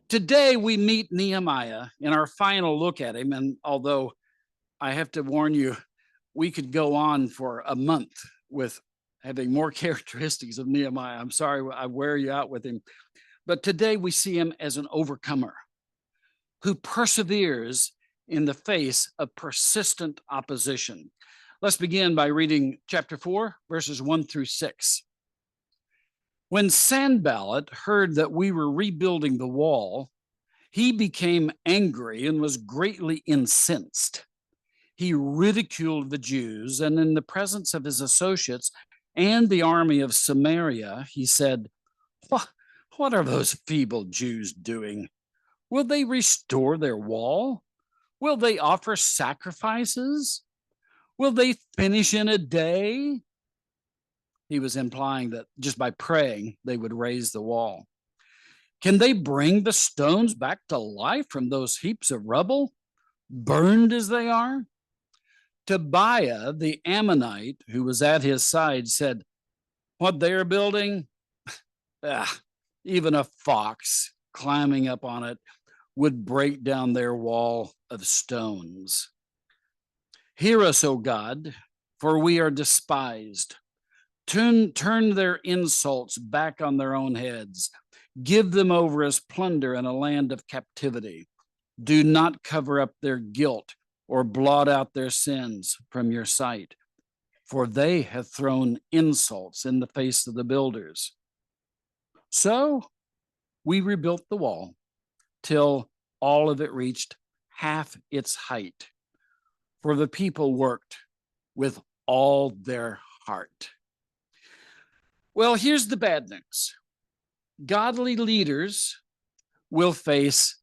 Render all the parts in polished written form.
Today we meet Nehemiah in our final look at him. And although I have to warn you, we could go on for a month with having more characteristics of Nehemiah. I'm sorry I wear you out with him. But today we see him as an overcomer who perseveres in the face of persistent opposition. Let's begin by reading chapter 4, verses 1 through 6. When Sanballat heard that we were rebuilding the wall, he became angry and was greatly incensed. He ridiculed the Jews, and in the presence of his associates and the army of Samaria, he said, "What are those feeble Jews doing? Will they restore their wall? Will they offer sacrifices? Will they finish in a day?" He was implying that just by praying, they would raise the wall. "Can they bring the stones back to life from those heaps of rubble, burned as they are?" Tobiah, the Ammonite, who was at his side, said, "What they are building, even a fox climbing up on it would break down their wall of stones. Hear us, O God, for we are despised. Turn their insults back on their own heads. Give them over as plunder in a land of captivity. Do not cover up their guilt or blot out their sins from your sight, for they have thrown insults in the face of the builders." So we rebuilt the wall till all of it reached half its height, for the people worked with all their heart. Well, here's the bad news. Godly leaders will face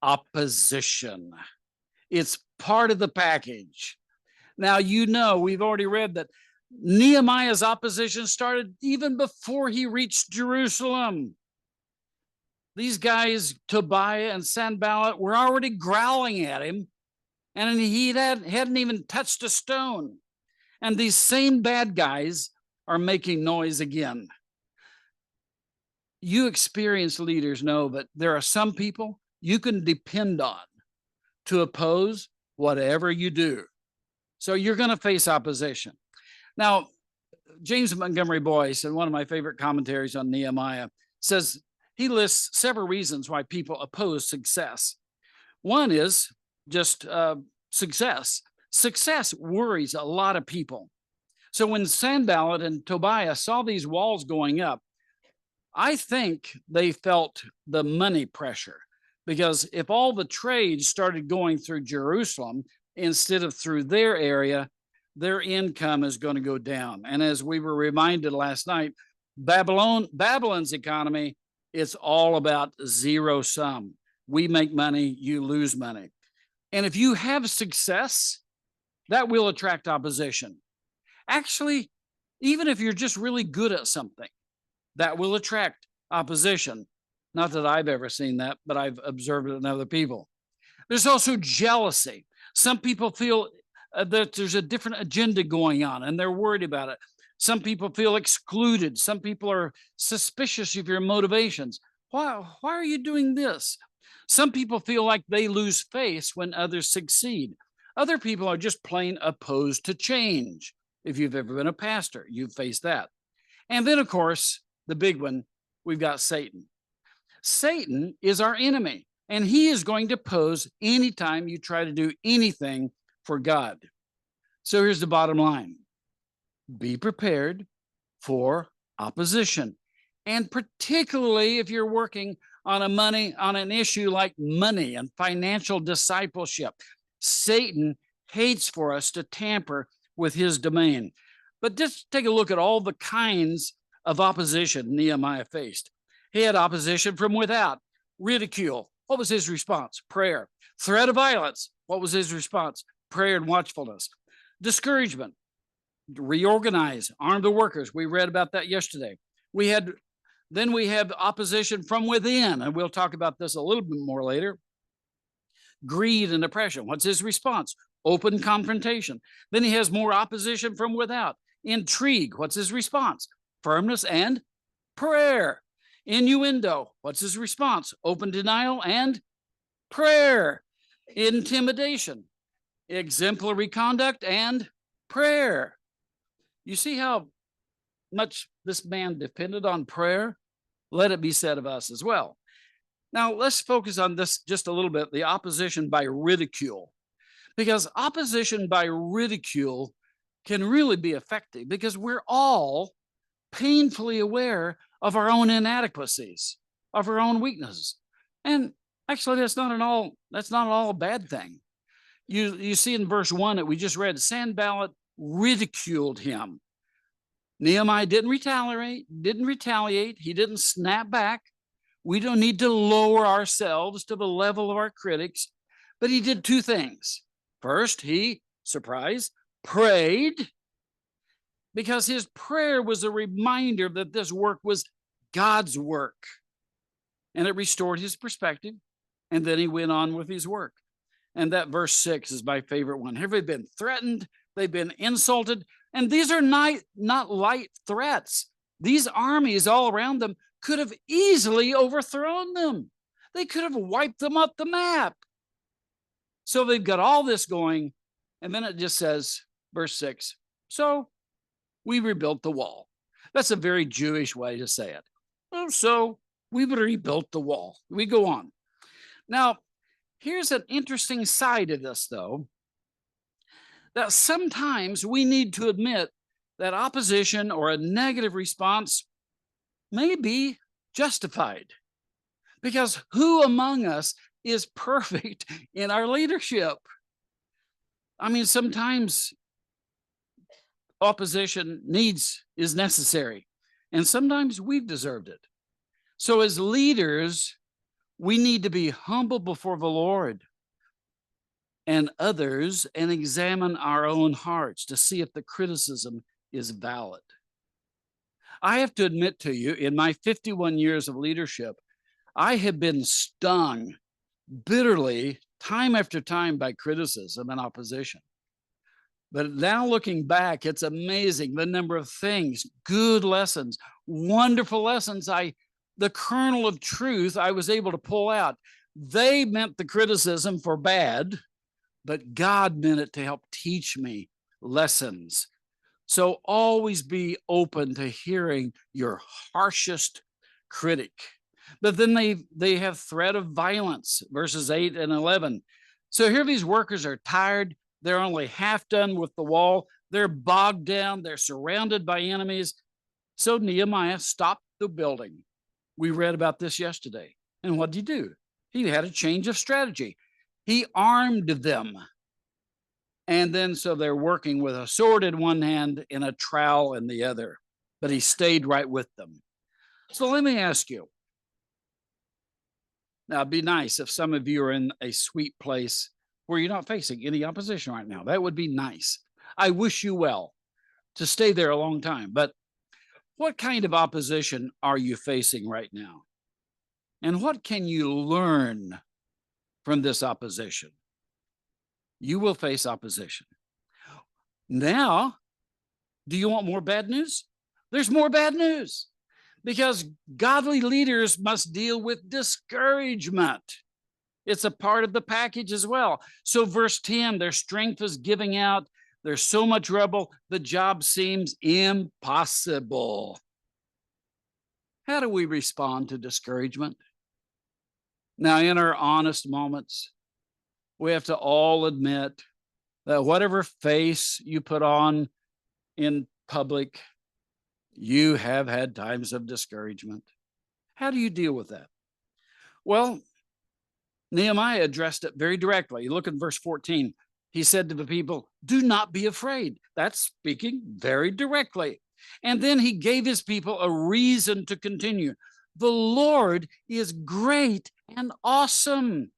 opposition. It's part of the package. Now, we've already read that Nehemiah's opposition started even before he reached Jerusalem. These guys, Tobiah and Sanballat, were already growling at him, and he hadn't even touched a stone. And these same bad guys are making noise again. You experienced leaders know that there are some people you can depend on to oppose whatever you do. So you're going to face opposition. Now, James Montgomery Boyce, in one of my favorite commentaries on Nehemiah, says he lists several reasons why people oppose success. One is just success. Success worries a lot of people. So when Sanballat and Tobiah saw these walls going up, I think they felt the money pressure, because if all the trade started going through Jerusalem instead of through their area, their income is going to go down. And as we were reminded last night, Babylon's economy, it's all about zero sum. We make money, you lose money. And if you have success, that will attract opposition. Actually, even if you're just really good at something, that will attract opposition. Not that I've ever seen that, but I've observed it in other people. There's also jealousy. Some people feel that there's a different agenda going on and they're worried about it. Some people feel excluded. Some people are suspicious of your motivations. Why are you doing this? Some people feel like they lose face when others succeed. Other people are just plain opposed to change. If you've ever been a pastor, you've faced that. And then, of course, the big one, we've got Satan. Satan is our enemy, and he is going to oppose anytime you try to do anything for God. So here's the bottom line. Be prepared for opposition. And particularly if you're working on an issue like money and financial discipleship. Satan hates for us to tamper with his domain. But just take a look at all the kinds of opposition Nehemiah faced. He had opposition from without, ridicule. What was his response? Prayer. Threat of violence. What was his response? Prayer and watchfulness. Discouragement. Reorganize, arm the workers. We read about that yesterday. We have opposition from within, and we'll talk about this a little bit more later. Greed and oppression. What's his response? Open confrontation. Then he has more opposition from without. Intrigue. What's his response? Firmness and prayer. Innuendo, what's his response? Open denial and prayer. Intimidation, exemplary conduct and prayer. You see how much this man depended on prayer? Let it be said of us as well. Now, let's focus on this just a little bit, the opposition by ridicule. Because opposition by ridicule can really be effective because we're all painfully aware of our own inadequacies, of our own weaknesses. And actually, that's not at all a bad thing. You see in verse 1 that we just read, Sanballat ridiculed him. Nehemiah didn't retaliate. He didn't snap back. We don't need to lower ourselves to the level of our critics, but he did two things. First, he, surprise, prayed, because his prayer was a reminder that this work was God's work. And it restored his perspective. And then he went on with his work. And that verse 6 is my favorite one. Have they been threatened? They've been insulted. And these are not light threats. These armies all around them could have easily overthrown them. They could have wiped them off the map. So they've got all this going. And then it just says, verse 6, so we rebuilt the wall. That's a very Jewish way to say it. Oh, so we rebuilt the wall. We go on. Now, here's an interesting side of this, though, that sometimes we need to admit that opposition or a negative response may be justified. Because who among us is perfect in our leadership? I mean, sometimes opposition is necessary, and sometimes we've deserved it. So as leaders, we need to be humble before the Lord and others and examine our own hearts to see if the criticism is valid. I have to admit to you, in my 51 years of leadership, I have been stung bitterly time after time by criticism and opposition. But now looking back, it's amazing the number of things, good lessons, wonderful lessons, the kernel of truth I was able to pull out. They meant the criticism for bad, but God meant it to help teach me lessons. So always be open to hearing your harshest critic. But then they have threat of violence, verses 8 and 11. So here these workers are tired. They're only half done with the wall. They're bogged down. They're surrounded by enemies. So Nehemiah stopped the building. We read about this yesterday. And what did he do? He had a change of strategy. He armed them. And then so they're working with a sword in one hand and a trowel in the other. But he stayed right with them. So let me ask you. Now, it'd be nice if some of you are in a sweet place where you're not facing any opposition right now. That would be nice. I wish you well to stay there a long time. But what kind of opposition are you facing right now? And what can you learn from this opposition? You will face opposition. Now, do you want more bad news? There's more bad news. Because godly leaders must deal with discouragement. It's a part of the package as well. So verse 10, their strength is giving out. There's so much rubble, the job seems impossible. How do we respond to discouragement? Now, in our honest moments, we have to all admit that whatever face you put on in public, you have had times of discouragement. How do you deal with that? Well, Nehemiah addressed it very directly. Look at verse 14. He said to the people, do not be afraid. That's speaking very directly. And then he gave his people a reason to continue. The Lord is great and awesome.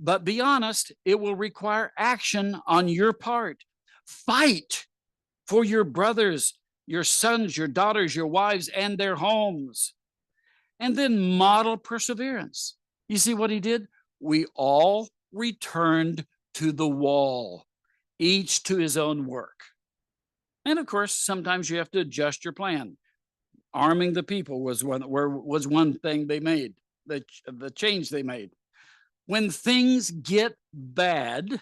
But be honest, it will require action on your part. Fight for your brothers, your sons, your daughters, your wives, and their homes. And then model perseverance. You see what he did? We all returned to the wall, each to his own work. And of course, sometimes you have to adjust your plan. Arming the people was one thing they made, the change they made. When things get bad,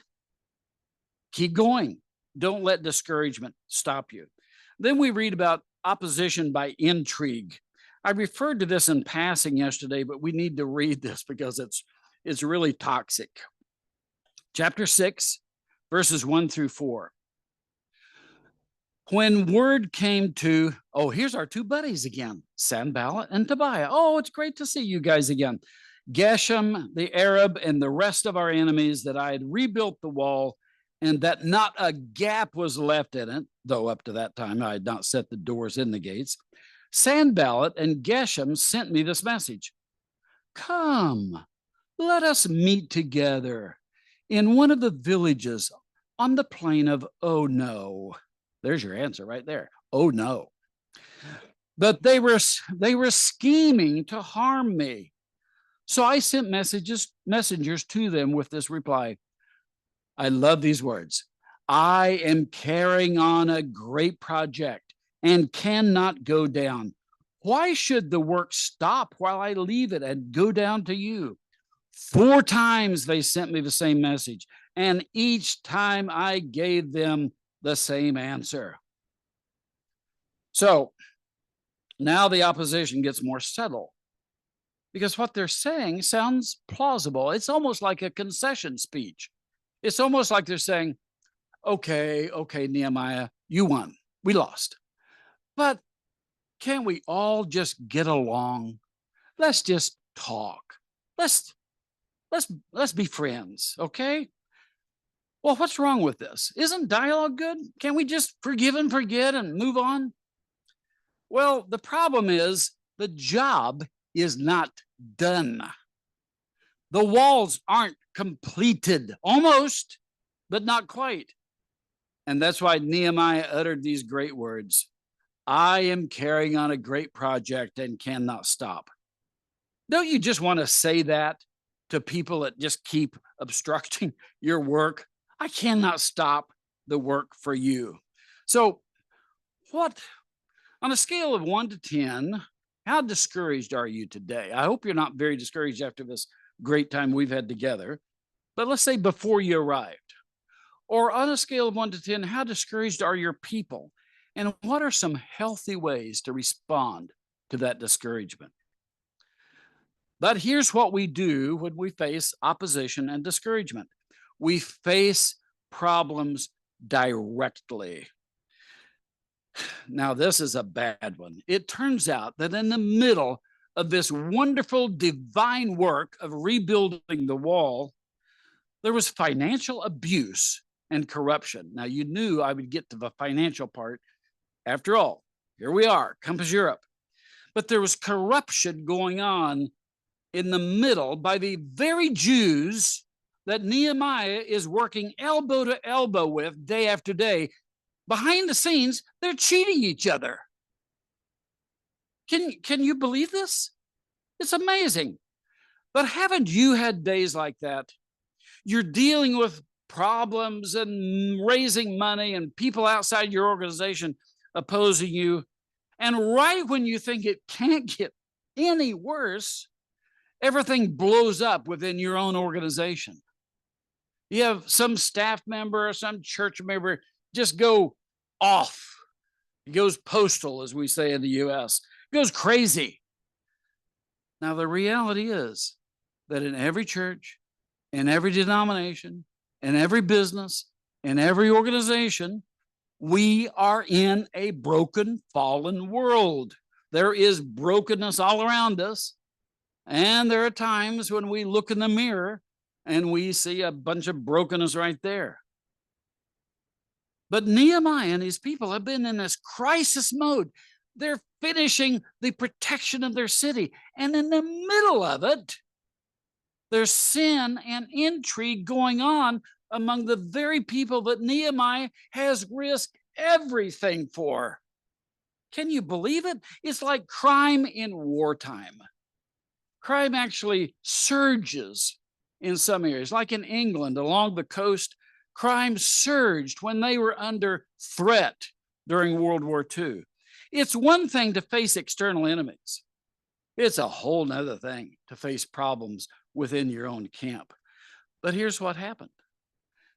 keep going. Don't let discouragement stop you. Then we read about opposition by intrigue. I referred to this in passing yesterday, but we need to read this because it's really toxic. Chapter 6, verses 1 through 4. When word came to, oh, here's our two buddies again, Sanballat and Tobiah. Oh, it's great to see you guys again. Geshem, the Arab, and the rest of our enemies, that I had rebuilt the wall and that not a gap was left in it, though up to that time I had not set the doors in the gates. Sanballat and Geshem sent me this message. Come, let us meet together in one of the villages on the plain of Oh No. There's your answer right there. Oh no. But they were scheming to harm me. So I sent messengers to them with this reply. I love these words. I am carrying on a great project and cannot go down. Why should the work stop while I leave it and go down to you? 4 times they sent me the same message, and each time I gave them the same answer. So now the opposition gets more subtle because what they're saying sounds plausible. It's almost like a concession speech. It's almost like they're saying, okay, Nehemiah, you won. We lost. But can't we all just get along? Let's just talk. Let's be friends, okay? Well, what's wrong with this? Isn't dialogue good? Can't we just forgive and forget and move on? Well, the problem is the job is not done. The walls aren't completed, almost, but not quite. And that's why Nehemiah uttered these great words. I am carrying on a great project and cannot stop. Don't you just want to say that to people that just keep obstructing your work? I cannot stop the work for you. So what, on a scale of 1 to 10, how discouraged are you today? I hope you're not very discouraged after this great time we've had together, but let's say before you arrived. Or on a scale of 1 to 10, how discouraged are your people? And what are some healthy ways to respond to that discouragement? But here's what we do when we face opposition and discouragement. We face problems directly. Now, this is a bad one. It turns out that in the middle of this wonderful divine work of rebuilding the wall, there was financial abuse and corruption. Now, you knew I would get to the financial part. After all, here we are, Compass Europe. But there was corruption going on in the middle by the very Jews that Nehemiah is working elbow to elbow with day after day. Behind the scenes, they're cheating each other. Can you believe this? It's amazing. But haven't you had days like that? You're dealing with problems and raising money and people outside your organization opposing you. And right when you think it can't get any worse, everything blows up within your own organization. You have some staff member or some church member just go off. It goes postal, as we say in the US. It goes crazy. Now, the reality is that in every church, in every denomination, in every business, in every organization, we are in a broken, fallen world. There is brokenness all around us. And there are times when we look in the mirror and we see a bunch of brokenness right there. But Nehemiah and his people have been in this crisis mode. They're finishing the protection of their city. And in the middle of it, there's sin and intrigue going on among the very people that Nehemiah has risked everything for. Can you believe it? It's like crime in wartime. Crime actually surges in some areas, like in England along the coast. Crime surged when they were under threat during World War II. It's one thing to face external enemies. It's a whole nother thing to face problems within your own camp. But here's what happened.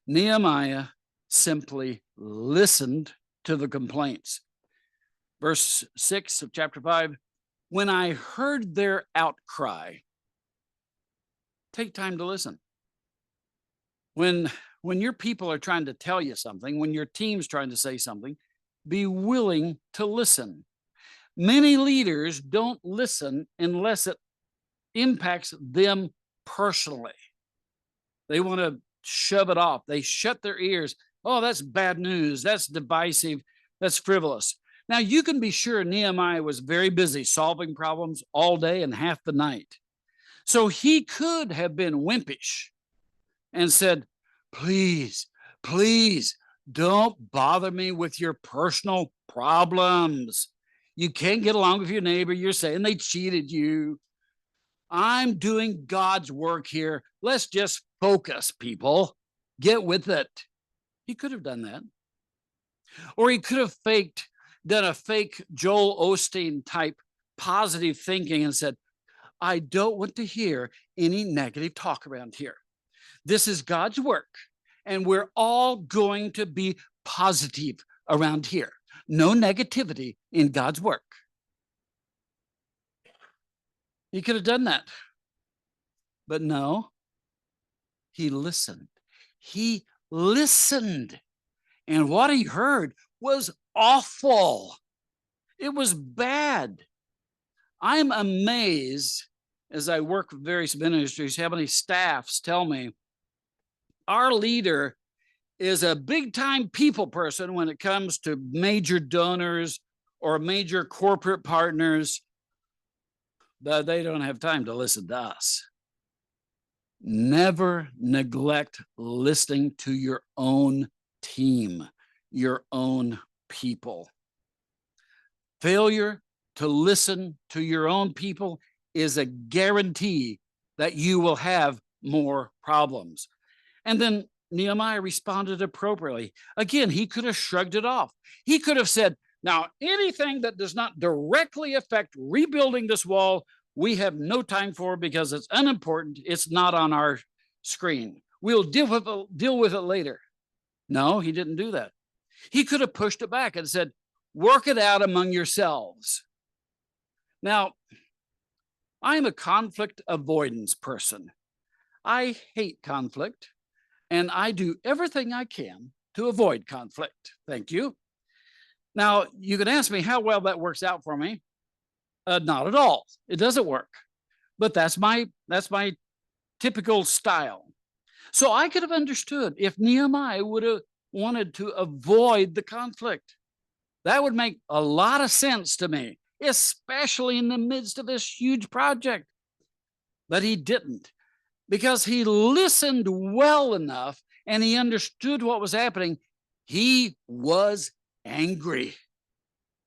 Nehemiah simply listened to the complaints. Verse 6 of chapter 5, when I heard their outcry, take time to listen. When your people are trying to tell you something, when your team's trying to say something, be willing to listen. Many leaders don't listen unless it impacts them personally. They want to shove it off. They shut their ears. Oh, that's bad news. That's divisive. That's frivolous. Now, you can be sure Nehemiah was very busy solving problems all day and half the night. So he could have been wimpish and said, please, please, don't bother me with your personal problems. You can't get along with your neighbor. You're saying they cheated you. I'm doing God's work here. Let's just focus, people. Get with it. He could have done that. Or he could have done a fake Joel Osteen type positive thinking and said, I don't want to hear any negative talk around here. This is God's work, and we're all going to be positive around here. No negativity in God's work. He could have done that. But no, he listened. He listened. And what he heard was awful. It was bad. I'm amazed as I work with various ministries, how many staffs tell me our leader is a big time people person when it comes to major donors or major corporate partners, but they don't have time to listen to us. Never neglect listening to your own team, your own people. Failure to listen to your own people is a guarantee that you will have more problems. And then Nehemiah responded appropriately. Again, he could have shrugged it off. He could have said, now, anything that does not directly affect rebuilding this wall, we have no time for because it's unimportant. It's not on our screen. We'll deal with it later. No, he didn't do that. He could have pushed it back and said, work it out among yourselves. Now, I'm a conflict avoidance person. I hate conflict, and I do everything I can to avoid conflict. Thank you. Now, you can ask me how well that works out for me. Not at all. It doesn't work. But that's my typical style. So I could have understood if Nehemiah would have wanted to avoid the conflict. That would make a lot of sense to me, especially in the midst of this huge project. But he didn't, because he listened well enough and he understood what was happening. He was angry.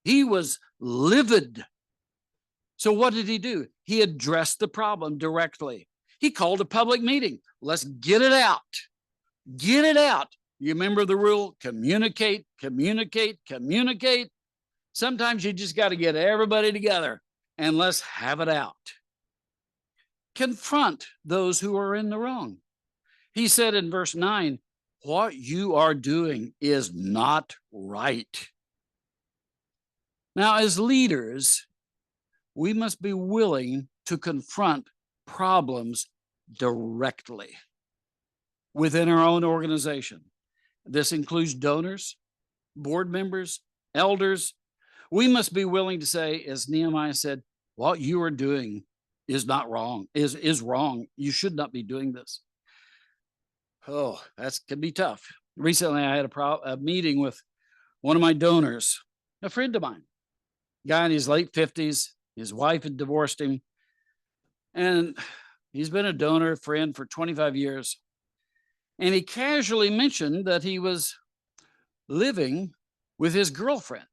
He was livid. So what did he do? He addressed the problem directly. He called a public meeting. Let's get it out. Get it out. You remember the rule? Communicate, communicate, communicate. Sometimes you just got to get everybody together and let's have it out. Confront those who are in the wrong. He said in verse 9, what you are doing is not right. Now, as leaders, we must be willing to confront problems directly within our own organization. This includes donors, board members, elders. We must be willing to say, as Nehemiah said, what you are doing is not wrong, is wrong. You should not be doing this. Oh, that can be tough. Recently, I had a meeting with one of my donors, a friend of mine, guy in his late 50s. His wife had divorced him, and he's been a donor friend for 25 years. And he casually mentioned that he was living with his girlfriend.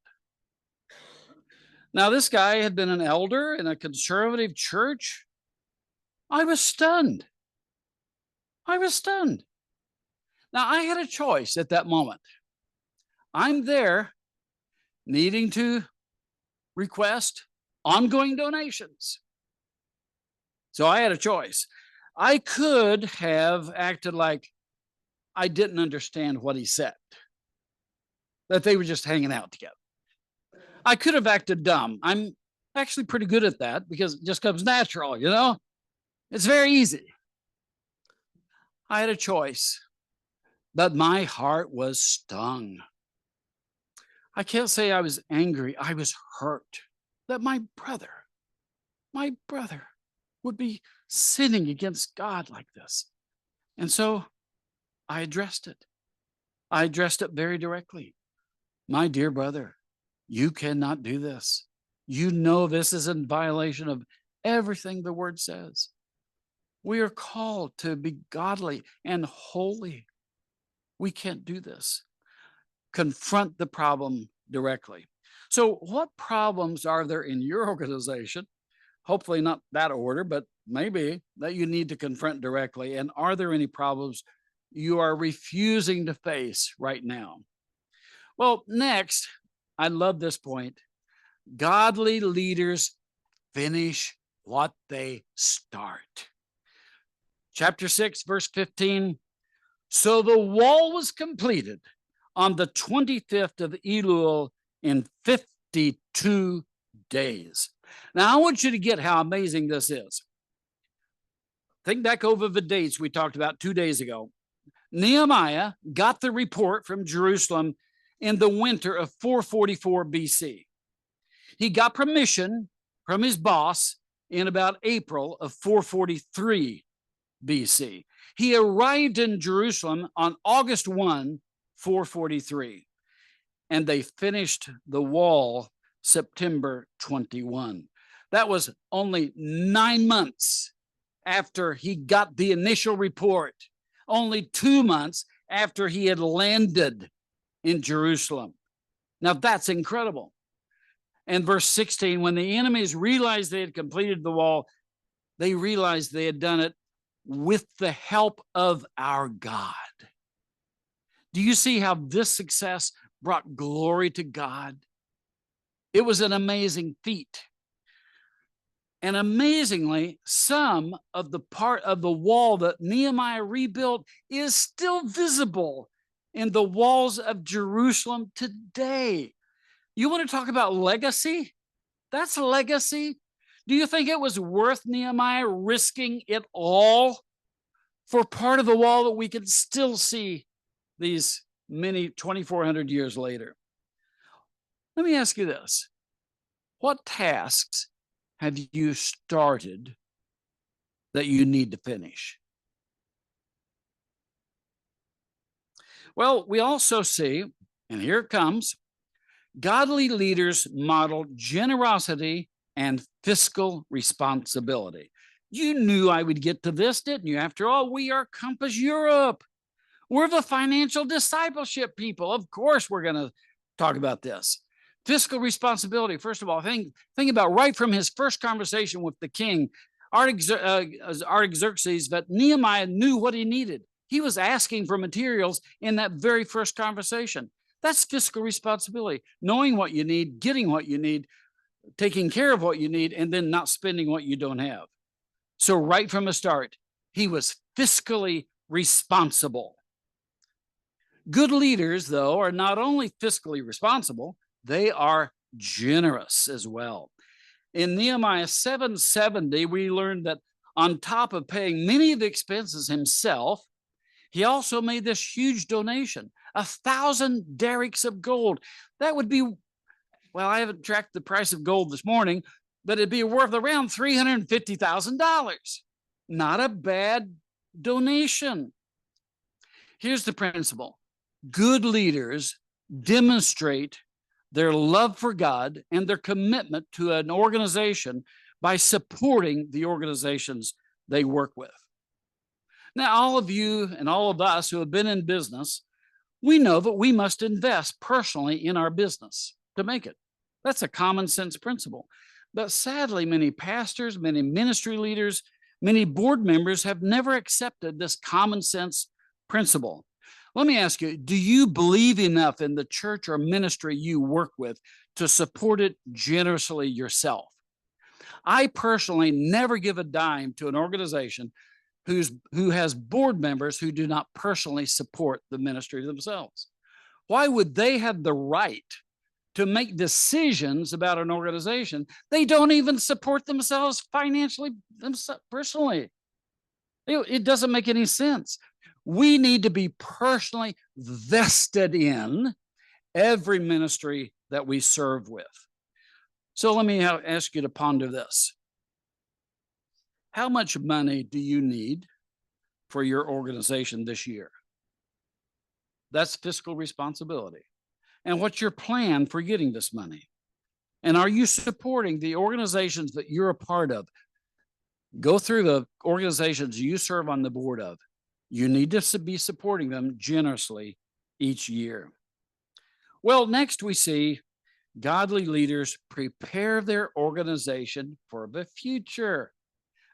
Now, this guy had been an elder in a conservative church. I was stunned. I was stunned. Now, I had a choice at that moment. I'm there needing to request ongoing donations. So I had a choice. I could have acted like I didn't understand what he said, that they were just hanging out together. I could have acted dumb. I'm actually pretty good at that because it just comes natural, you know? It's very easy. I had a choice, but my heart was stung. I can't say I was angry. I was hurt that my brother would be sinning against God like this. And so I addressed it. I addressed it very directly. My dear brother, you cannot do this. You know this is in violation of everything the word says. We are called to be godly and holy. We can't do this. Confront the problem directly. So what problems are there in your organization? Hopefully not that order, but maybe that you need to confront directly. And are there any problems you are refusing to face right now? Well, next, I love this point. Godly leaders finish what they start. Chapter 6, verse 15. So the wall was completed on the 25th of Elul in 52 days. Now, I want you to get how amazing this is. Think back over the dates we talked about 2 days ago. Nehemiah got the report from Jerusalem in the winter of 444 BC. He got permission from his boss in about April of 443 BC. He arrived in Jerusalem on August 1, 443, and they finished the wall September 21. That was only 9 months after he got the initial report, only 2 months after he had landed in Jerusalem. Now that's incredible. And verse 16, when the enemies realized they had completed the wall, they realized they had done it with the help of our God. Do you see how this success brought glory to God? It was an amazing feat. And amazingly, some of the part of the wall that Nehemiah rebuilt is still visible in the walls of Jerusalem today. You want to talk about legacy? That's legacy. Do you think it was worth Nehemiah risking it all for part of the wall that we can still see these many 2,400 years later? Let me ask you this. What tasks have you started that you need to finish? Well, we also see, and here it comes, godly leaders model generosity and fiscal responsibility. You knew I would get to this, didn't you? After all, we are Compass Europe. We're the financial discipleship people. Of course, we're going to talk about this. Fiscal responsibility. First of all, think about right from his first conversation with the king, Artaxerxes, that Nehemiah knew what he needed. He was asking for materials in that very first conversation. That's fiscal responsibility, knowing what you need, getting what you need, taking care of what you need, and then not spending what you don't have. So right from the start, he was fiscally responsible. Good leaders, though, are not only fiscally responsible, they are generous as well. In Nehemiah 7:70, we learned that on top of paying many of the expenses himself, he also made this huge donation, 1,000 derricks of gold. That would be, well, I haven't tracked the price of gold this morning, but it'd be worth around $350,000. Not a bad donation. Here's the principle. Good leaders demonstrate their love for God and their commitment to an organization by supporting the organizations they work with. Now, all of you and all of us who have been in business, we know that we must invest personally in our business to make it. That's a common sense principle. But sadly, many pastors, many ministry leaders, many board members have never accepted this common sense principle. Let me ask you, do you believe enough in the church or ministry you work with to support it generously yourself? I personally never give a dime to an organization who has board members who do not personally support the ministry themselves. Why would they have the right to make decisions about an organization? They don't even support themselves financially, personally. It doesn't make any sense. We need to be personally vested in every ministry that we serve with. So let me ask you to ponder this. How much money do you need for your organization this year? That's fiscal responsibility. And what's your plan for getting this money? And are you supporting the organizations that you're a part of? Go through the organizations you serve on the board of. You need to be supporting them generously each year. Well, next we see godly leaders prepare their organization for the future.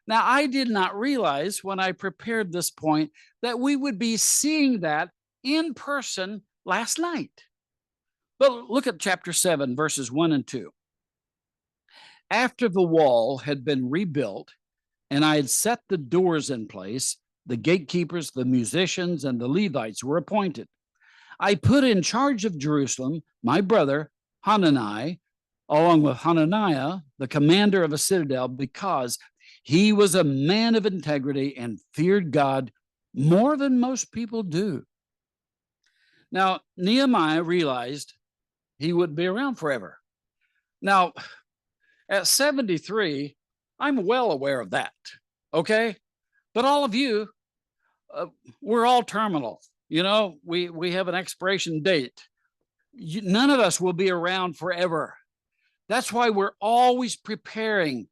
Now, I did not realize when I prepared this point that we would be seeing that in person last night. But look at chapter 7, verses 1 and 2. After the wall had been rebuilt, and I had set the doors in place, the gatekeepers, the musicians, and the Levites were appointed. I put in charge of Jerusalem my brother Hanani, along with Hananiah, the commander of a citadel, because he was a man of integrity and feared God more than most people do. Now, Nehemiah realized he wouldn't be around forever. Now, at 73, I'm well aware of that, okay? But all of you, we're all terminal. You know, we have an expiration date. None of us will be around forever. That's why we're always preparing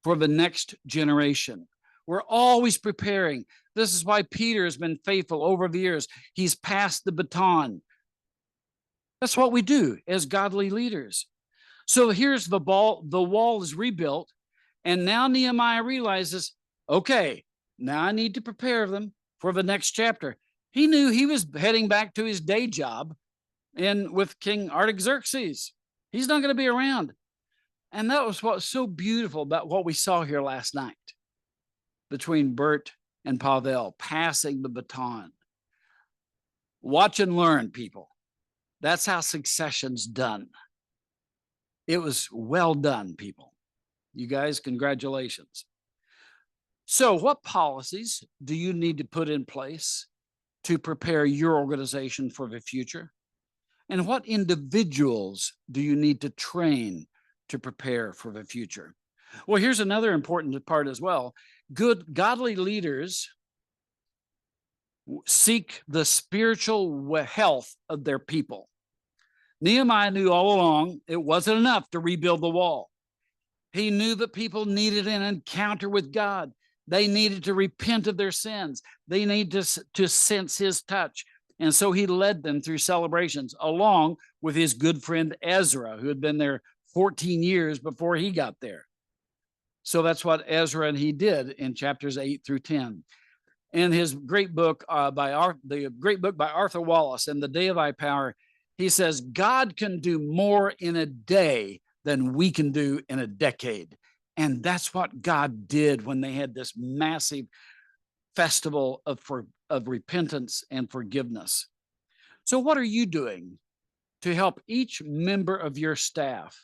for the next generation. We're always preparing. This is why Peter has been faithful over the years. He's passed the baton. That's what we do as godly leaders. So here's the wall is rebuilt, and now Nehemiah realizes, okay, now I need to prepare them for the next chapter. He knew he was heading back to his day job with King Artaxerxes. He's not going to be around. And that was what was so beautiful about what we saw here last night between Bert and Pavel, passing the baton. Watch and learn, people. That's how succession's done. It was well done, people. You guys, congratulations. So what policies do you need to put in place to prepare your organization for the future? And what individuals do you need to train to prepare for the future? Well, here's another important part as well. Good, godly leaders seek the spiritual health of their people. Nehemiah knew all along it wasn't enough to rebuild the wall. He knew that people needed an encounter with God. They needed to repent of their sins. They needed to sense his touch. And so he led them through celebrations along with his good friend Ezra, who had been there 14 years before he got there. So that's what Ezra and he did in chapters 8 through 10. In his great book by Arthur Wallace, In the Day of Thy Power, he says, God can do more in a day than we can do in a decade. And that's what God did when they had this massive festival of repentance and forgiveness. So what are you doing to help each member of your staff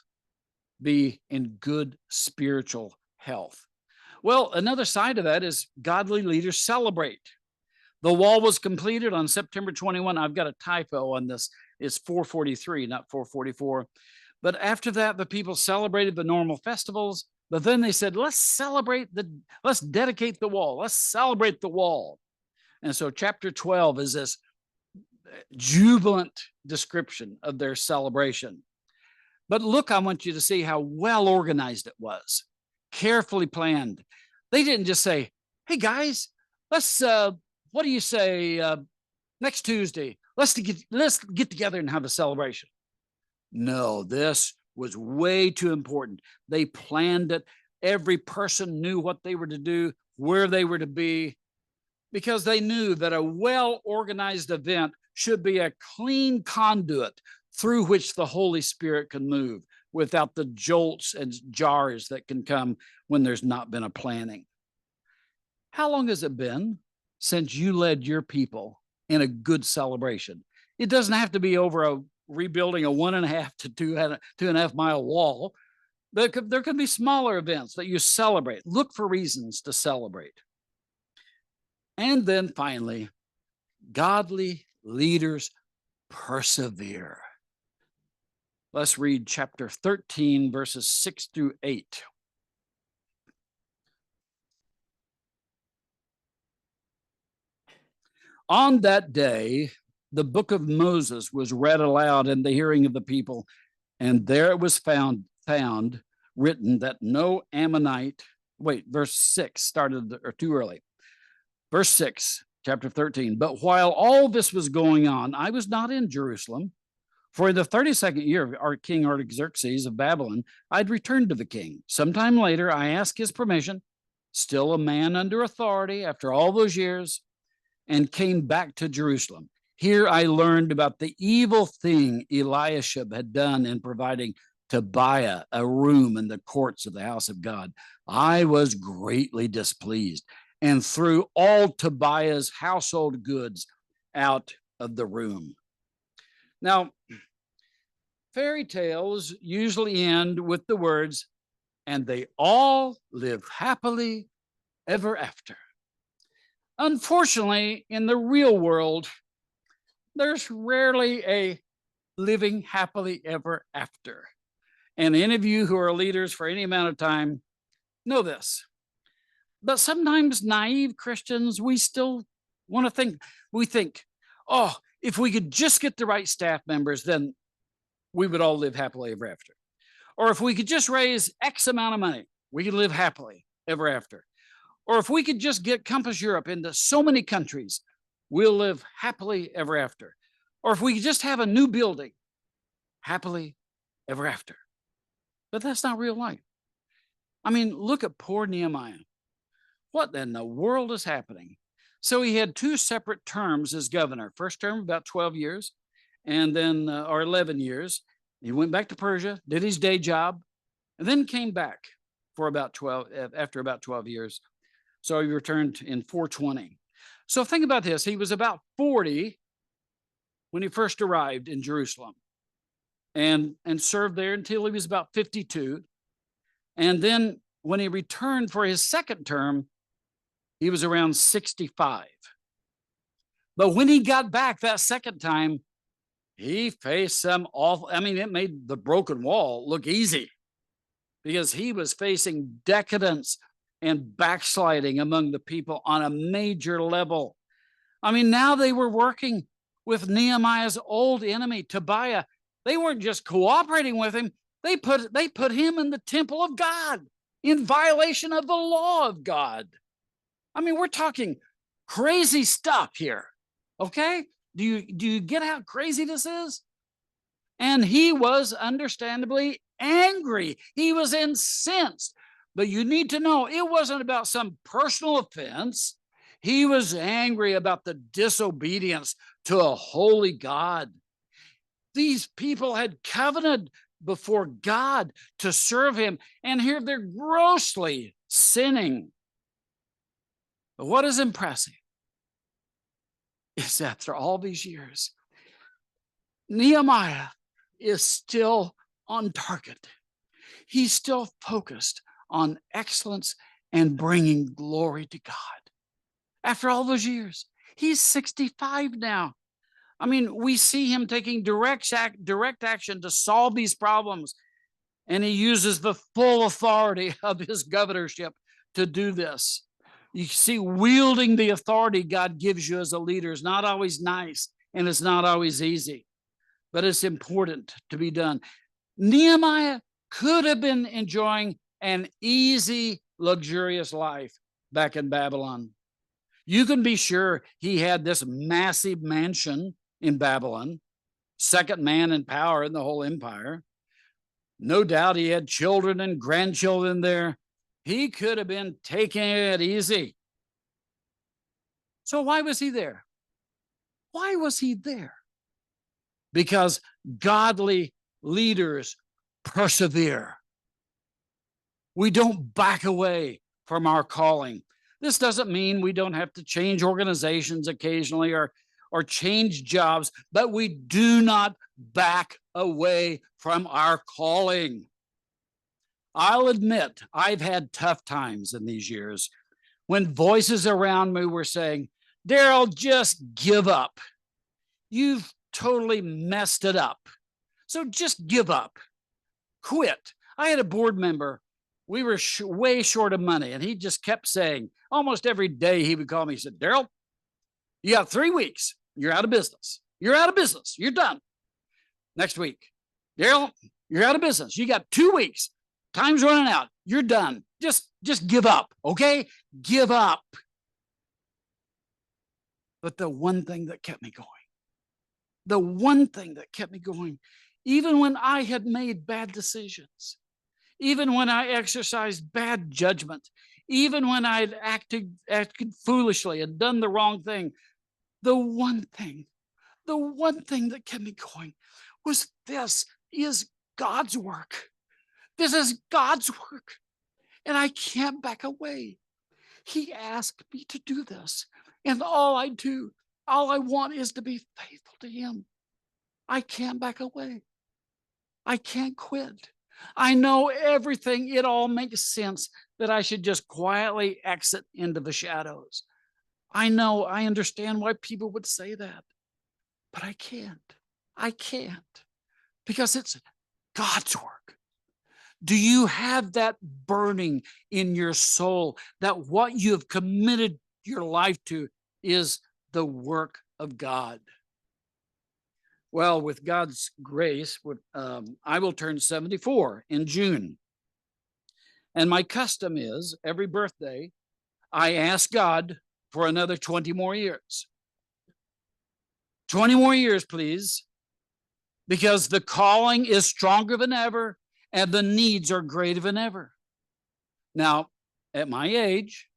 be in good spiritual health? Well, another side of that is godly leaders celebrate. The wall was completed on September 21. I've got a typo on this. It's 443, not 444. But after that, the people celebrated the normal festivals. But then they said, let's dedicate the wall. Let's celebrate the wall. And so chapter 12 is this jubilant description of their celebration. But look, I want you to see how well organized it was, carefully planned. They didn't just say, hey guys, let's, what do you say next Tuesday? Let's get together and have a celebration. No, this was way too important. They planned it. Every person knew what they were to do, where they were to be. because they knew that a well-organized event should be a clean conduit through which the Holy Spirit can move without the jolts and jars that can come when there's not been a planning. How long has it been since you led your people in a good celebration? It doesn't have to be over rebuilding a 1.5 to 2.5 mile wall. There could be smaller events that you celebrate. Look for reasons to celebrate. And then finally, godly leaders persevere. Let's read chapter 13, verses 6 through 8. On that day, the book of Moses was read aloud in the hearing of the people, and there it was found written that no Ammonite, verse 6 started or too early. Verse 6, chapter 13. But while all this was going on, I was not in Jerusalem, for in the 32nd year of our king Artaxerxes of Babylon, I'd returned to the king. Sometime later, I asked his permission, still a man under authority after all those years, and came back to Jerusalem. Here I learned about the evil thing Eliashib had done in providing Tobiah a room in the courts of the house of God. I was greatly displeased and threw all Tobiah's household goods out of the room. Now, fairy tales usually end with the words, and they all live happily ever after. Unfortunately, in the real world, there's rarely a living happily ever after. And any of you who are leaders for any amount of time know this. But sometimes naive Christians, we still want to think, oh, if we could just get the right staff members, then we would all live happily ever after. Or if we could just raise X amount of money, we could live happily ever after. Or if we could just get Compass Europe into so many countries, we'll live happily ever after. Or if we could just have a new building, happily ever after. But that's not real life. I mean, look at poor Nehemiah. What in the world is happening? So he had 2 separate terms as governor. First term, about 12 years, and then, or 11 years. He went back to Persia, did his day job, and then came back for after about 12 years. So he returned in 420. So think about this. He was about 40 when he first arrived in Jerusalem and served there until he was about 52. And then when he returned for his second term, he was around 65. But when he got back that second time, he faced some awful, it made the broken wall look easy because he was facing decadence and backsliding among the people on a major level. Now they were working with Nehemiah's old enemy, Tobiah. They weren't just cooperating with him. They put him in the temple of God in violation of the law of God. We're talking crazy stuff here. Okay? Do you get how crazy this is? And he was understandably angry. He was incensed. But you need to know, it wasn't about some personal offense. He was angry about the disobedience to a holy God. These people had covenanted before God to serve him, and here they're grossly sinning. But what is impressive is after all these years, Nehemiah is still on target. He's still focused on excellence and bringing glory to God. After all those years, he's 65 now. We see him taking direct action to solve these problems, and he uses the full authority of his governorship to do this. You see, wielding the authority God gives you as a leader is not always nice, and it's not always easy, but it's important to be done. Nehemiah could have been enjoying an easy, luxurious life back in Babylon. You can be sure he had this massive mansion in Babylon, second man in power in the whole empire. No doubt he had children and grandchildren there. He could have been taking it easy. So why was he there? Why was he there? Because godly leaders persevere. We don't back away from our calling. This doesn't mean we don't have to change organizations occasionally or change jobs, but we do not back away from our calling. I'll admit I've had tough times in these years when voices around me were saying, Daryl, just give up. You've totally messed it up. So just give up. Quit. I had a board member. We were way short of money, and he just kept saying, almost every day he would call me. He said, Daryl, you got 3 weeks. You're out of business. You're out of business. You're done. Next week, Daryl, you're out of business. You got 2 weeks. Time's running out. You're done. Just give up, okay? Give up. But the one thing that kept me going, even when I had made bad decisions, even when I exercised bad judgment, even when I had acted foolishly and done the wrong thing, the one thing that kept me going was, this is God's work. This is God's work, and I can't back away. He asked me to do this, and all I want is to be faithful to him. I can't back away. I can't quit. I know everything. It all makes sense that I should just quietly exit into the shadows. I know, I understand why people would say that, but I can't. I can't, because it's God's work. Do you have that burning in your soul that what you have committed your life to is the work of God? Well, with God's grace, I will turn 74 in June. And my custom is every birthday, I ask God for another 20 more years. 20 more years, please, because the calling is stronger than ever and the needs are greater than ever. Now, at my age,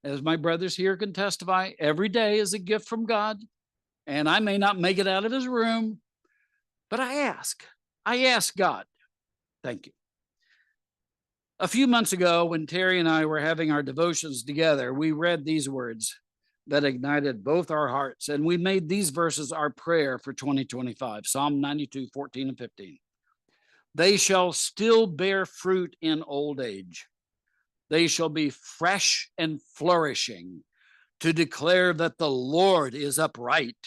as my brothers here can testify, every day is a gift from God, and I may not make it out of his room, but I ask God. Thank you. A few months ago, when Terry and I were having our devotions together, we read these words that ignited both our hearts, and we made these verses our prayer for 2025, Psalm 92, 14 and 15. They shall still bear fruit in old age. They shall be fresh and flourishing, to declare that the Lord is upright.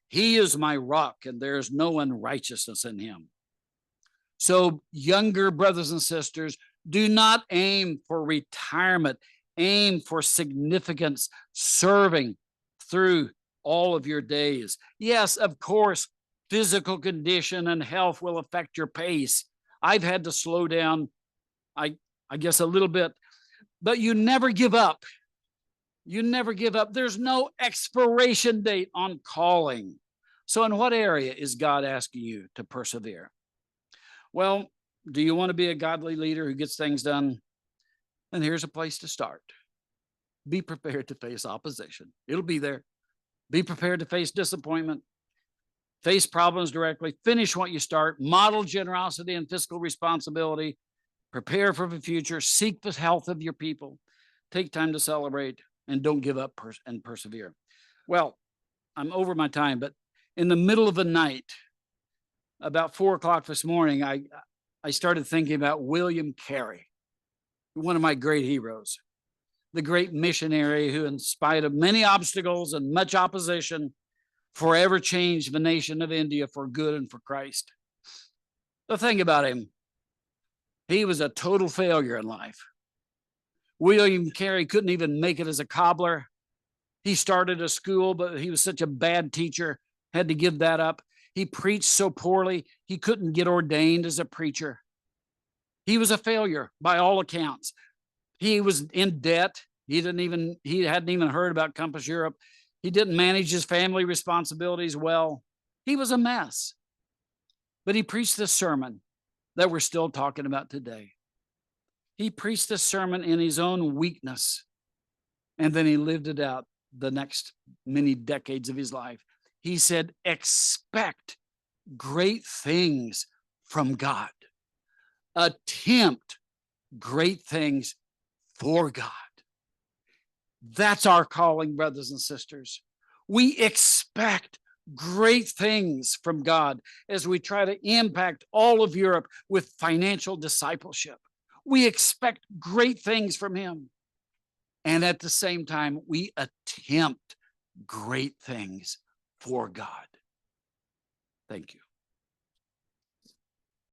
He is my rock, and there is no unrighteousness in him. So, younger brothers and sisters, do not aim for retirement. Aim for significance, serving through all of your days. Yes, of course, physical condition and health will affect your pace. I've had to slow down, I guess, a little bit, but you never give up. You never give up. There's no expiration date on calling. So in what area is God asking you to persevere? Well, do you want to be a godly leader who gets things done? Then here's a place to start. Be prepared to face opposition. It'll be there. Be prepared to face disappointment. Face problems directly. Finish what you start. Model generosity and fiscal responsibility. Prepare for the future. Seek the health of your people. Take time to celebrate, and don't give up and persevere. Well, I'm over my time, but in the middle of the night, about 4 o'clock this morning, I started thinking about William Carey, one of my great heroes, the great missionary who, in spite of many obstacles and much opposition, forever changed the nation of India for good and for Christ. The thing about him, he was a total failure in life. William Carey couldn't even make it as a cobbler. He started a school, but he was such a bad teacher, had to give that up. He preached so poorly, he couldn't get ordained as a preacher. He was a failure by all accounts. He was in debt. He hadn't even heard about Compass Europe. He didn't manage his family responsibilities well. He was a mess. But he preached this sermon that we're still talking about today. He preached this sermon in his own weakness, and then he lived it out the next many decades of his life. He said, expect great things from God. Attempt great things for God. That's our calling, brothers and sisters. We expect great things from God as we try to impact all of Europe with financial discipleship. We expect great things from him. And at the same time, we attempt great things for God. Thank you.